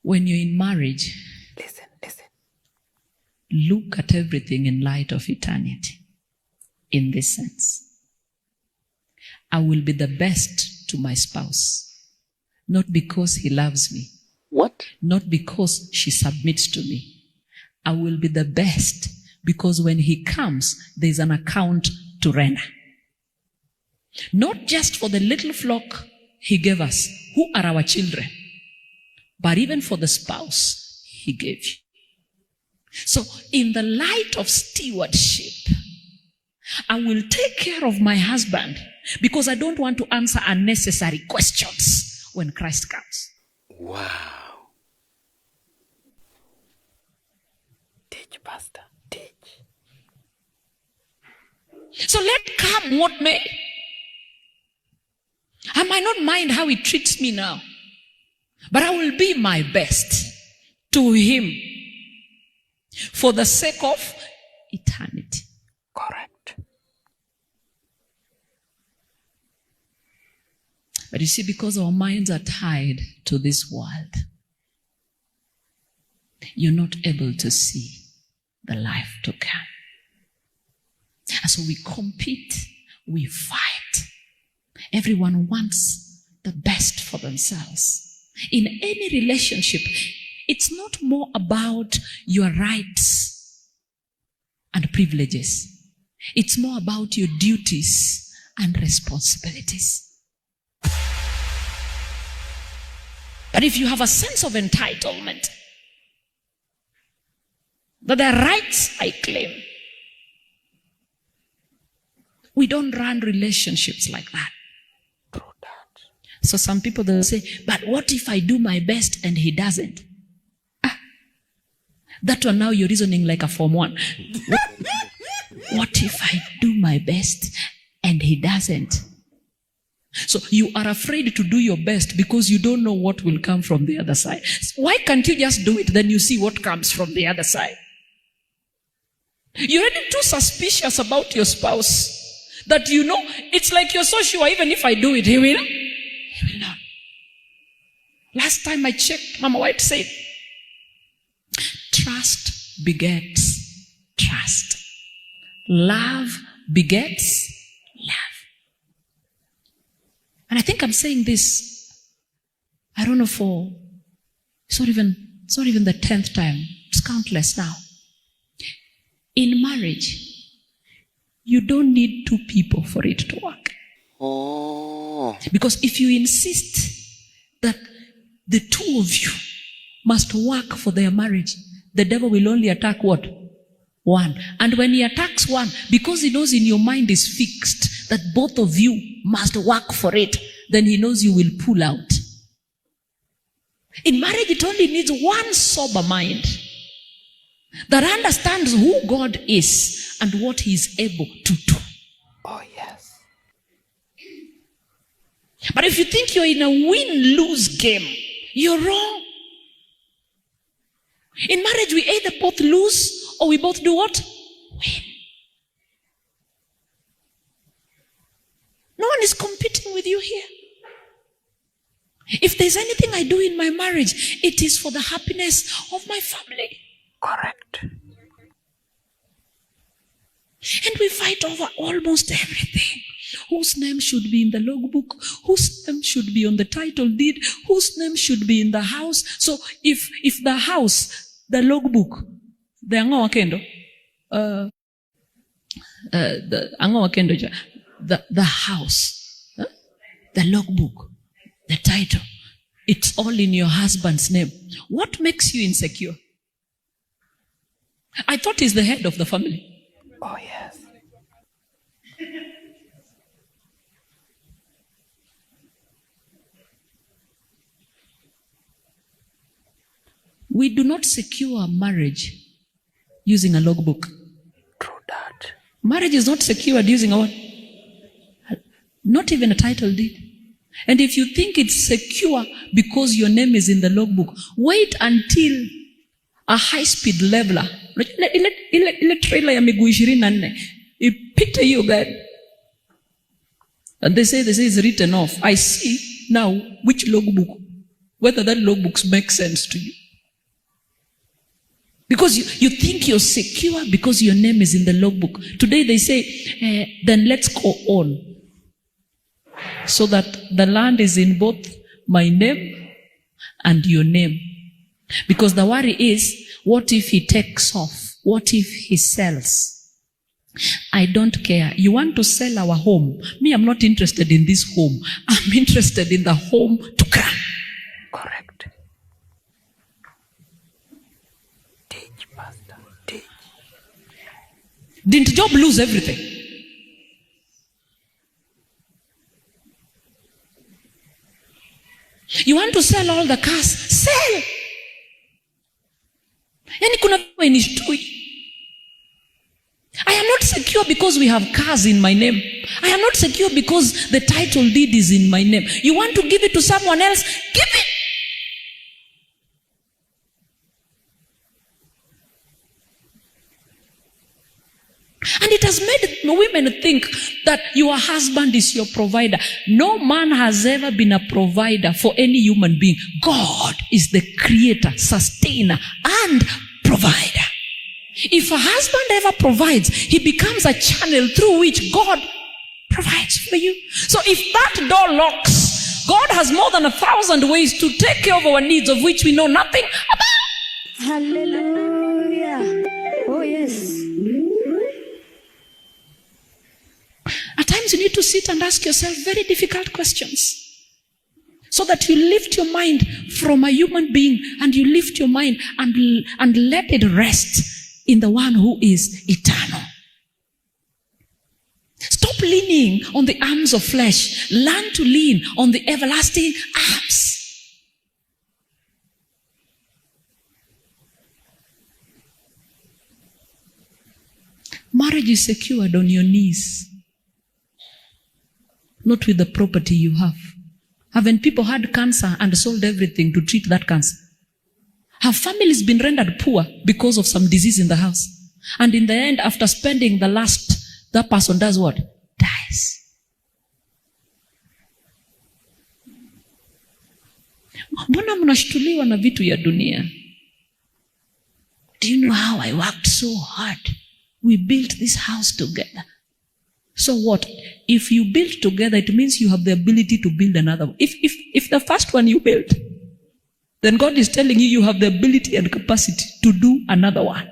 When you're in marriage, Listen. look at everything in light of eternity. In this sense, I will be the best to my spouse, not because he loves me. What? Not because she submits to me. I will be the best because when he comes, there's an account to render. Not just for the little flock he gave us, who are our children, but even for the spouse he gave you. So in the light of stewardship, I will take care of my husband because I don't want to answer unnecessary questions when Christ comes. Wow. Teach, Pastor. Teach. So let come what may. I might not mind how he treats me now, but I will be my best to him for the sake of eternity. Correct. But you see, because our minds are tied to this world, you're not able to see the life to come. And so we compete, we fight. Everyone wants the best for themselves. In any relationship, it's not more about your rights and privileges. It's more about your duties and responsibilities. But if you have a sense of entitlement, that the rights I claim, we don't run relationships like that. True that. So some people, they'll say, but what if I do my best and he doesn't? That one, now you're reasoning like a Form 1. What if I do my best and he doesn't? So you are afraid to do your best because you don't know what will come from the other side. Why can't you just do it, then you see what comes from the other side? You're already too suspicious about your spouse that you know, it's like you're so sure even if I do it, he will not. Last time I checked, Mama White said, trust begets trust. Love begets love. And I think I'm saying this, I don't know, it's not even the 10th time. It's countless now. In marriage, you don't need two people for it to work. Oh. Because if you insist that the two of you must work for their marriage, the devil will only attack what? One. And when he attacks one, because he knows in your mind is fixed that both of you must work for it, then he knows you will pull out. In marriage, it only needs one sober mind that understands who God is and what he is able to do. Oh, yes. But if you think you're in a win-lose game, you're wrong. In marriage, we either both lose or we both do what? Win. No one is competing with you here. If there's anything I do in my marriage, it is for the happiness of my family. Correct. And we fight over almost everything. Whose name should be in the logbook? Whose name should be on the title deed? Whose name should be in the house? So if the house, the logbook, the Ango Wakendo, the house, the logbook, the title, it's all in your husband's name. What makes you insecure? I thought he's the head of the family. Oh, yes. We do not secure marriage using a logbook. True that. Marriage is not secured using a what? Not even a title deed. And if you think it's secure because your name is in the logbook, wait until a high-speed leveler, ile trailer ya miguu 24 ipite hiyo gari, and they say it's written off. I see now which logbook whether that logbook makes sense to you. Because you think you're secure because your name is in the logbook. Today they say, then let's go on. So that the land is in both my name and your name. Because the worry is, what if he takes off? What if he sells? I don't care. You want to sell our home. Me, I'm not interested in this home. I'm interested in the home to come. Correct. Teach, Pastor. Teach. Didn't Job lose everything? You want to sell all the cars? Sell. Yani kuna inishtui. I am not secure because we have cars in my name. I am not secure because the title deed is in my name. You want to give it to someone else? Give it. And it has made women think that your husband is your provider. No man has ever been a provider for any human being. God is the creator, sustainer, and provider. If a husband ever provides, he becomes a channel through which God provides for you. So if that door locks, God has more than 1,000 ways to take care of our needs, of which we know nothing about. Hallelujah. Oh, yes. At times you need to sit and ask yourself very difficult questions, so that you lift your mind from a human being and you lift your mind and let it rest in the one who is eternal. Stop leaning on the arms of flesh. Learn to lean on the everlasting arms. Marriage is secured on your knees, not with the property you have. Haven't people had cancer and sold everything to treat that cancer? Have families been rendered poor because of some disease in the house? And in the end, after spending the last, that person does what? Dies. Mbona mnashtuliwa na vitu ya dunia? Do you know how I worked so hard? We built this house together. So what? If you build together, it means you have the ability to build another one. If the first one you built, then God is telling you you have the ability and capacity to do another one.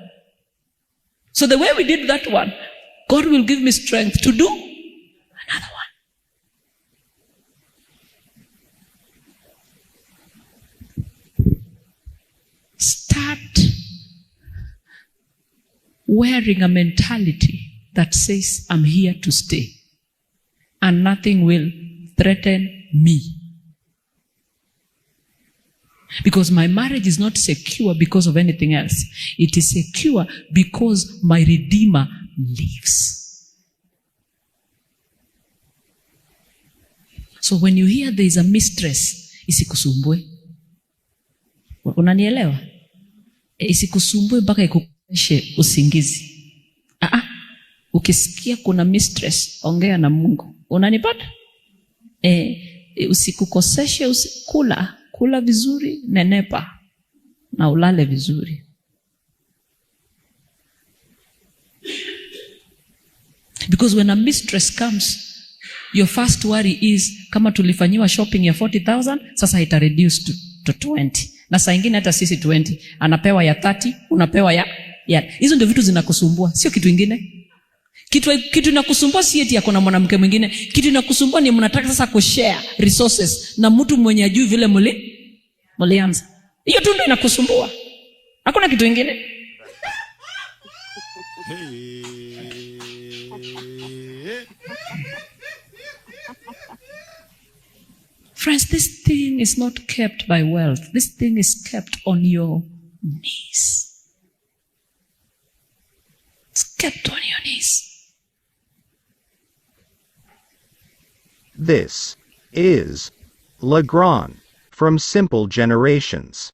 So the way we did that one, God will give me strength to do another one. Start wearing a mentality that says, I'm here to stay, and nothing will threaten me. Because my marriage is not secure because of anything else. It is secure because my Redeemer lives. So when you hear there is a mistress, isikusumbue. Unanielewa? Isikusumbue mpaka ikukeshe usingizi. Ukisikia kuna mistress, ongea na Mungu. Unanipata? Usikukoseshe, kula vizuri, nenepa, na ulale vizuri. Because when a mistress comes, your first worry is, kama tulifanyiwa shopping ya 40,000, sasa ita reduce to 20. Na saa ingine hata sisi 20, anapewa ya 30, unapewa ya. Hizo ndio vitu zinakusumbua, sio kitu ingine. Kitu inakusumbua si eti yako na mwanamke mwingine. Kitu inakusumbua ni mnataka sasa kushare resources na mtu mwenye ajui vile mlianza. Hiyo tu ndio inakusumbua. Hakuna kitu kingine. Friends, this thing is not kept by wealth. This thing is kept on your knees. It's kept on your knees. This is Legrand from Simple Generations.